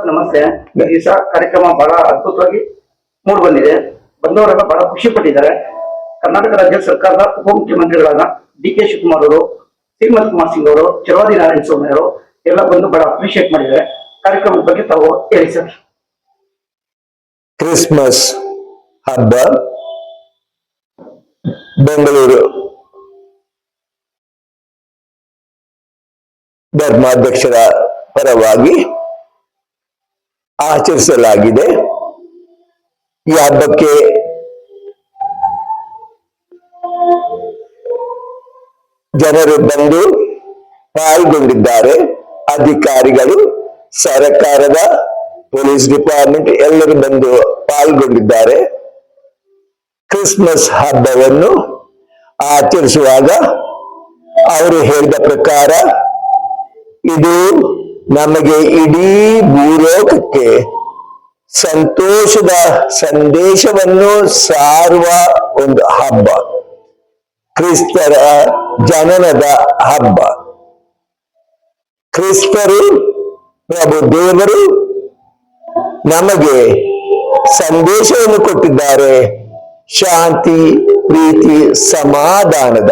ನಮಸ್ತೆ. ಈ ದಿವಸ ಕಾರ್ಯಕ್ರಮ ಬಹಳ ಅದ್ಭುತವಾಗಿ ಮೂಡಿ ಬಂದಿದೆ. ಬಂದವರೆಲ್ಲ ಬಹಳ ಖುಷಿ ಪಟ್ಟಿದ್ದಾರೆ. ಕರ್ನಾಟಕ ರಾಜ್ಯ ಸರ್ಕಾರದ ಉಪಮುಖ್ಯಮಂತ್ರಿಗಳಾದ ಡಿ.ಕೆ. ಶಿವಕುಮಾರ್ ಅವರು, ಶ್ರೀಮಂತ್ ಕುಮಾರ್ ಸಿಂಗ್ ಅವರು, ಚಲವಾದಿ ನಾರಾಯಣ ಸ್ವಾಮಿ ಅವರು ಎಲ್ಲ ಬಂದು ಬಹಳ ಅಪ್ರಿಶಿಯೇಟ್ ಮಾಡಿದ್ದಾರೆ. ಕಾರ್ಯಕ್ರಮದ ಬಗ್ಗೆ ತಾವು ಹೇಳಿ ಸರ್. ಕ್ರಿಸ್ಮಸ್ ಹಬ್ಬ ಬೆಂಗಳೂರು ಧರ್ಮಾಧ್ಯಕ್ಷರ ಪರವಾಗಿ ಆಚರಿಸಲಾಗಿದೆ. ಈ ಹಬ್ಬಕ್ಕೆ ಜನರು ಬಂದು ಪಾಲ್ಗೊಂಡಿದ್ದಾರೆ. ಅಧಿಕಾರಿಗಳು, ಸರ್ಕಾರದ ಪೊಲೀಸ್ ಡಿಪಾರ್ಟ್ಮೆಂಟ್ ಎಲ್ಲರೂ ಬಂದು ಪಾಲ್ಗೊಂಡಿದ್ದಾರೆ. ಕ್ರಿಸ್ಮಸ್ ಹಬ್ಬವನ್ನು ಆಚರಿಸುವಾಗ ಅವರು ಹೇಳಿದ ಪ್ರಕಾರ ಇದು ನಮಗೆ ಇಡೀ ಭೂಲೋಕಕ್ಕೆ ಸಂತೋಷದ ಸಂದೇಶವನ್ನು ಸಾರುವ ಒಂದು ಹಬ್ಬ, ಕ್ರಿಸ್ತರ ಜನನದ ಹಬ್ಬ. ಕ್ರಿಸ್ತರು ಪ್ರಭು ದೇವರು ನಮಗೆ ಸಂದೇಶವನ್ನು ಕೊಟ್ಟಿದ್ದಾರೆ, ಶಾಂತಿ, ಪ್ರೀತಿ, ಸಮಾಧಾನದ.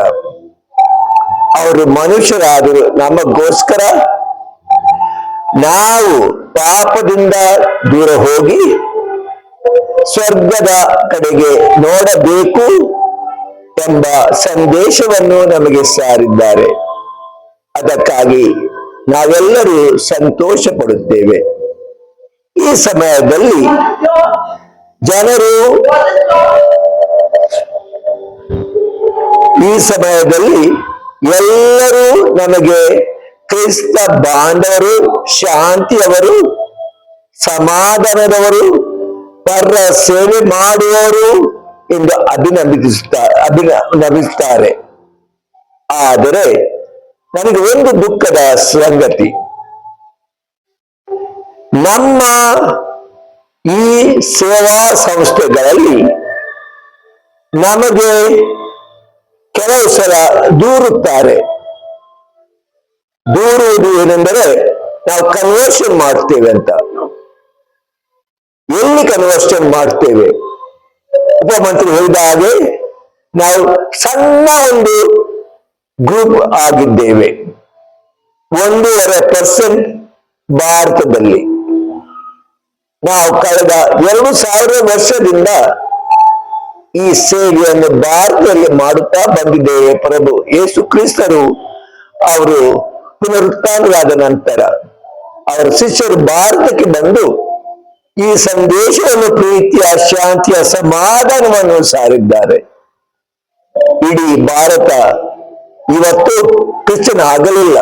ಅವರು ಮನುಷ್ಯರಾದರು ನಮಗೋಸ್ಕರ. ನಾವು ಪಾಪದಿಂದ ದೂರ ಹೋಗಿ ಸ್ವರ್ಗದ ಕಡೆಗೆ ನೋಡಬೇಕು ಎಂಬ ಸಂದೇಶವನ್ನು ನಮಗೆ ಸಾರಿದ್ದಾರೆ. ಅದಕ್ಕಾಗಿ ನಾವೆಲ್ಲರೂ ಸಂತೋಷ ಪಡುತ್ತೇವೆ. ಈ ಸಮಯದಲ್ಲಿ ಎಲ್ಲರೂ ನಮಗೆ ಕ್ರಿಸ್ತ ಬಾಂಧವರು, ಶಾಂತಿಯವರು, ಸಮಾಧಾನದವರು, ಪರ ಸೇವೆ ಮಾಡುವವರು ಎಂದು ಅಭಿನಂದಿಸುತ್ತಾರೆ. ಆದರೆ ನನಗೆ ಒಂದು ದುಃಖದ ಸಂಗತಿ, ನಮ್ಮ ಈ ಸೇವಾ ಸಂಸ್ಥೆಗಳಲ್ಲಿ ನಮಗೆ ಕೆಲವು ಸಲ ದೂರುತ್ತಾರೆ. ದೂರುವುದು ಏನೆಂದರೆ ನಾವು ಕನ್ವರ್ಷನ್ ಮಾಡ್ತೇವೆ ಅಂತ. ಎಲ್ಲಿ ಕನ್ವರ್ಷನ್ ಮಾಡ್ತೇವೆ? ಉಪಮಂತ್ರಿ ಹೇಳಿದ ಹಾಗೆ ನಾವು ಸಣ್ಣ ಒಂದು ಗ್ರೂಪ್ ಆಗಿದ್ದೇವೆ, 1.5% ಭಾರತದಲ್ಲಿ. ನಾವು ಕಳೆದ 2000 ವರ್ಷದಿಂದ ಈ ಸೇವೆಯನ್ನು ಭಾರತದಲ್ಲಿ ಮಾಡುತ್ತಾ ಬಂದಿದ್ದೇವೆ. ಪ್ರಭು ಯೇಸು ಕ್ರಿಸ್ತರು ಅವರು ಪುನರುತ್ಥಾನರಾದ ನಂತರ ಅವರ ಶಿಷ್ಯರು ಭಾರತಕ್ಕೆ ಬಂದು ಈ ಸಂದೇಶವನ್ನು, ಪ್ರೀತಿಯ, ಶಾಂತಿಯ, ಸಮಾಧಾನವನ್ನು ಸಾರಿದ್ದಾರೆ. ಇಡೀ ಭಾರತ ಇವತ್ತು ಕ್ರಿಶ್ಚಿಯನ್ ಆಗಲಿಲ್ಲ.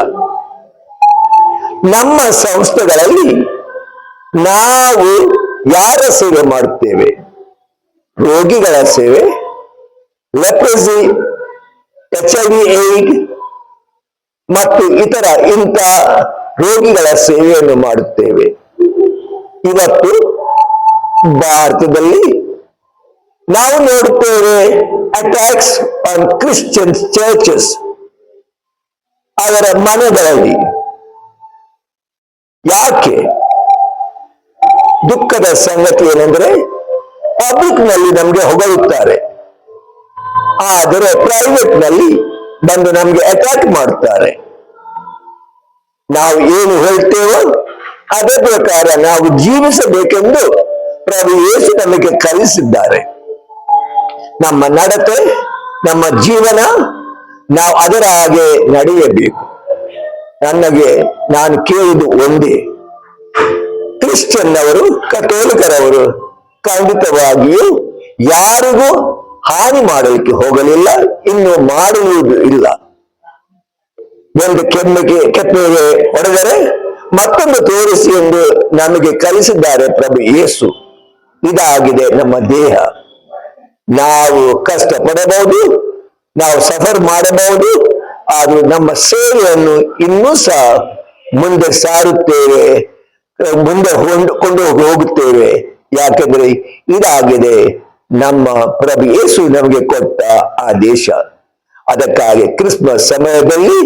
ನಮ್ಮ ಸಂಸ್ಥೆಗಳಲ್ಲಿ ನಾವು ಯಾರ ಸೇವೆ ಮಾಡುತ್ತೇವೆ? ರೋಗಿಗಳ ಸೇವೆ, ಲೆಪ್ರಸಿ, HIV AIDS ಮತ್ತು ಇತರ ಇಂಥ ರೋಗಿಗಳ ಸೇವೆಯನ್ನು ಮಾಡುತ್ತೇವೆ. ಇವತ್ತು ಭಾರತದಲ್ಲಿ ನಾವು ನೋಡುತ್ತೇವೆ ಅಟ್ಯಾಕ್ಸ್ ಆನ್ ಕ್ರಿಶ್ಚಿಯನ್ ಚರ್ಚಸ್, ಅವರ ಮನೆಗಳಲ್ಲಿ. ಯಾಕೆ? ದುಃಖದ ಸಂಗತಿ ಏನೆಂದರೆ ಪಬ್ಲಿಕ್ ನಲ್ಲಿ ನಮ್ಗೆ ಹೊಗಳುತ್ತಾರೆ, ಆದರೆ ಪ್ರೈವೇಟ್ ನಲ್ಲಿ ಬಂದು ನಮ್ಗೆ ಅಟ್ಯಾಕ್ ಮಾಡುತ್ತಾರೆ. ನಾವು ಏನು ಹೇಳ್ತೇವೋ ಅದೇ ಪ್ರಕಾರ ನಾವು ಜೀವಿಸಬೇಕೆಂದು ಪ್ರಭು ಯೇಸು ನಮಗೆ ಕಲಿಸಿದ್ದಾರೆ. ನಮ್ಮ ನಡತೆ, ನಮ್ಮ ಜೀವನ, ನಾವು ಅದರ ಹಾಗೆ ನಡೆಯಬೇಕು. ನಾನು ಕೇಳುವುದು ಒಂದೇ, ಕ್ರಿಶ್ಚಿಯನ್ ಅವರು, ಕಥೋಲಿಕರವರು ಖಂಡಿತವಾಗಿಯೂ ಯಾರಿಗೂ ಹಾನಿ ಮಾಡಲಿಕ್ಕೆ ಹೋಗಲಿಲ್ಲ, ಇನ್ನು ಮಾಡುವುದು ಇಲ್ಲ. ಒಂದು ಕೆಮ್ಮಿಗೆ ಹೊಡೆದರೆ ಮತ್ತೊಂದು ತೋರಿಸಿ ಎಂದು ನಮಗೆ ಕಲಿಸಿದ್ದಾರೆ ಪ್ರಭು ಯೇಸು. ಇದಾಗಿದೆ ನಮ್ಮ ದೇಹ. ನಾವು ಕಷ್ಟ ಪಡಬಹುದು, ನಾವು ಸಫರ್ ಮಾಡಬಹುದು, ಆದರೂ ನಮ್ಮ ಸೇವೆಯನ್ನು ಇನ್ನೂ ಸಹ ಮುಂದೆ ಸಾರುತ್ತೇವೆ, ಮುಂದೆ ಕೊಂಡು ಹೋಗುತ್ತೇವೆ. ಯಾಕೆಂದ್ರೆ ಇದಾಗಿದೆ ನಮ್ಮ ಪ್ರಭು ಯೇಸು ನಮಗೆ ಕೊಟ್ಟ ಆದೇಶ. ಅದಕ್ಕಾಗಿ ಕ್ರಿಸ್ಮಸ್ ಸಮಯದಲ್ಲಿ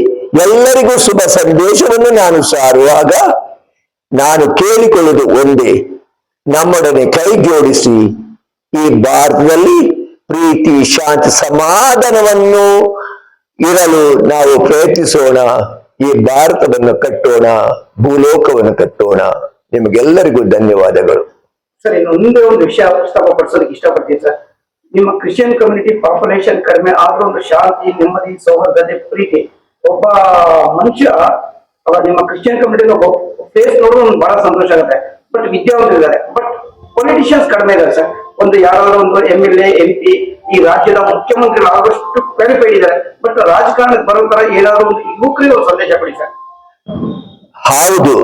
ಎಲ್ಲರಿಗೂ ಶುಭ ಸಂದೇಶವನ್ನು ನಾನು ಸಾರುವಾಗ ನಾನು ಕೇಳಿಕೊಳ್ಳುವುದು ಒಂದೇ, ನಮ್ಮೊಡನೆ ಕೈ ಜೋಡಿಸಿ ಈ ಭಾರತದಲ್ಲಿ ಪ್ರೀತಿ, ಶಾಂತಿ, ಸಮಾಧಾನವನ್ನು ಇರಲು ನಾವು ಪ್ರಯತ್ನಿಸೋಣ. ಈ ಭಾರತವನ್ನು ಕಟ್ಟೋಣ, ಭೂಲೋಕವನ್ನು ಕಟ್ಟೋಣ. ನಿಮಗೆಲ್ಲರಿಗೂ ಧನ್ಯವಾದಗಳು. ಸರ್, ಇನ್ನು ಮುಂದೆ ಒಂದು ವಿಷಯ ಪ್ರಸ್ತಾಪಪಡಿಸೋದಕ್ಕೆ ಇಷ್ಟಪಡ್ತೀನಿ ಸರ್. ನಿಮ್ಮ ಕ್ರಿಶ್ಚಿಯನ್ ಕಮ್ಯುನಿಟಿ ಪಾಪ್ಯುಲೇಷನ್ ಕಡಿಮೆ ಆದ್ರೂ ಒಂದು ಶಾಂತಿ, ನೆಮ್ಮದಿ, ಸೌಹಾರ್ದತೆ, ಪ್ರೀತಿ. ಒಬ್ಬ ಮನುಷ್ಯ ನಿಮ್ಮ ಕ್ರಿಶ್ಚಿಯನ್ ಕಮ್ಯುನಿಟಿ ಫೇಸ್ ನೋಡೋದು ಒಂದು ಬಹಳ ಸಂತೋಷ ಆಗುತ್ತೆ. ಬಟ್ ವಿದ್ಯಾವಂತರು ಇದ್ದಾರೆ, ಬಟ್ ಪೊಲಿಟಿಷಿಯನ್ಸ್ ಕಡಿಮೆ ಇದ್ದಾರೆ ಸರ್. ಒಂದು ಯಾರಾದ್ರೂ ಒಂದು MLA, MP, ಈ ರಾಜ್ಯದ ಮುಖ್ಯಮಂತ್ರಿಗಳು ಆಗೋಷ್ಟು ಕ್ವಾಲಿಫೈಡ್ ಇದ್ದಾರೆ. ಬಟ್ ರಾಜಕಾರಣಕ್ಕೆ ಬರೋ ತರ ಏನಾದ್ರು ಒಂದು ಯುವಕರಿಗೆ ಒಂದು ಸಂದೇಶ ಕೊಡಿ ಸರ್. ಹೌದು,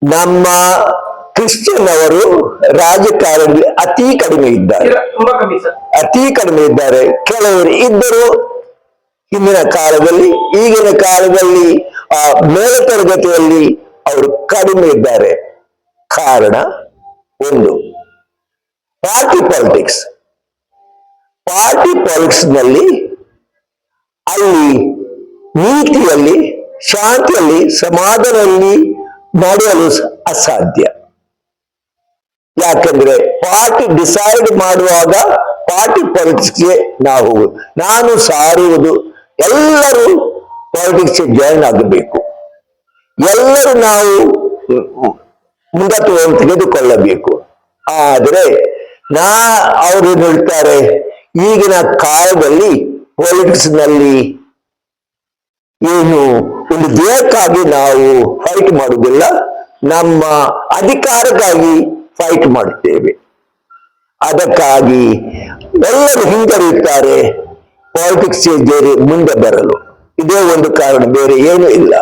ನಮ್ಮ ಕ್ರಿಶ್ಚಿಯನ್ ಅವರು ರಾಜಕಾರಣದಲ್ಲಿ ಅತಿ ಕಡಿಮೆ ಇದ್ದಾರೆ, ತುಂಬಾ ಕಮ್ಮಿ ಸರ್, ಅತಿ ಕಡಿಮೆ ಇದ್ದಾರೆ. ಕೆಲವರು ಇದ್ದರು ಹಿಂದಿನ ಕಾಲದಲ್ಲಿ, ಈಗಿನ ಕಾಲದಲ್ಲಿ ಮೇಲ್ತರಗತಿಯಲ್ಲಿ ಅವರು ಕಡಿಮೆ ಇದ್ದಾರೆ. ಕಾರಣ ಒಂದು, ಪಾರ್ಟಿ ಪಾಲಿಟಿಕ್ಸ್. ಪಾರ್ಟಿ ಪಾಲಿಟಿಕ್ಸ್ ನಲ್ಲಿ ಅಲ್ಲಿ ನೀತಿಯಲ್ಲಿ, ಶಾಂತಿಯಲ್ಲಿ, ಸಮಾಧಾನದಲ್ಲಿ ನಡೆಯಲು ಅಸಾಧ್ಯ. ಯಾಕಂದ್ರೆ ಪಾರ್ಟಿ ಡಿಸೈಡ್ ಮಾಡುವಾಗ ಪಾರ್ಟಿ ಪಾಲಿಟಿಕ್ಸ್ಗೆ ನಾವು ನಾನು ಸಾರುವುದು ಎಲ್ಲರೂ ಪಾಲಿಟಿಕ್ಸ್ಗೆ ಜಾಯಿನ್ ಆಗಬೇಕು. ಎಲ್ಲರೂ ನಾವು ಮುಂದತ್ವವನ್ನು ತೆಗೆದುಕೊಳ್ಳಬೇಕು. ಆದರೆ ಅವರು ಹೇಳ್ತಾರೆ, ಈಗಿನ ಕಾಲದಲ್ಲಿ ಪಾಲಿಟಿಕ್ಸ್ ನಲ್ಲಿ ಏನು ಒಂದು ದೇಹಕ್ಕಾಗಿ ನಾವು ಫೈಟ್ ಮಾಡುವುದಿಲ್ಲ, ನಮ್ಮ ಅಧಿಕಾರಕ್ಕಾಗಿ ಫೈಟ್ ಮಾಡುತ್ತೇವೆ. ಅದಕ್ಕಾಗಿ ಎಲ್ಲರೂ ಹಿಂಜರಿಯುತ್ತಾರೆ ಪಾಲಿಟಿಕ್ಸ್ ಮುಂದೆ ಬರಲು. ಇದೇ ಒಂದು ಕಾರಣ, ಬೇರೆ ಏನೂ ಇಲ್ಲ.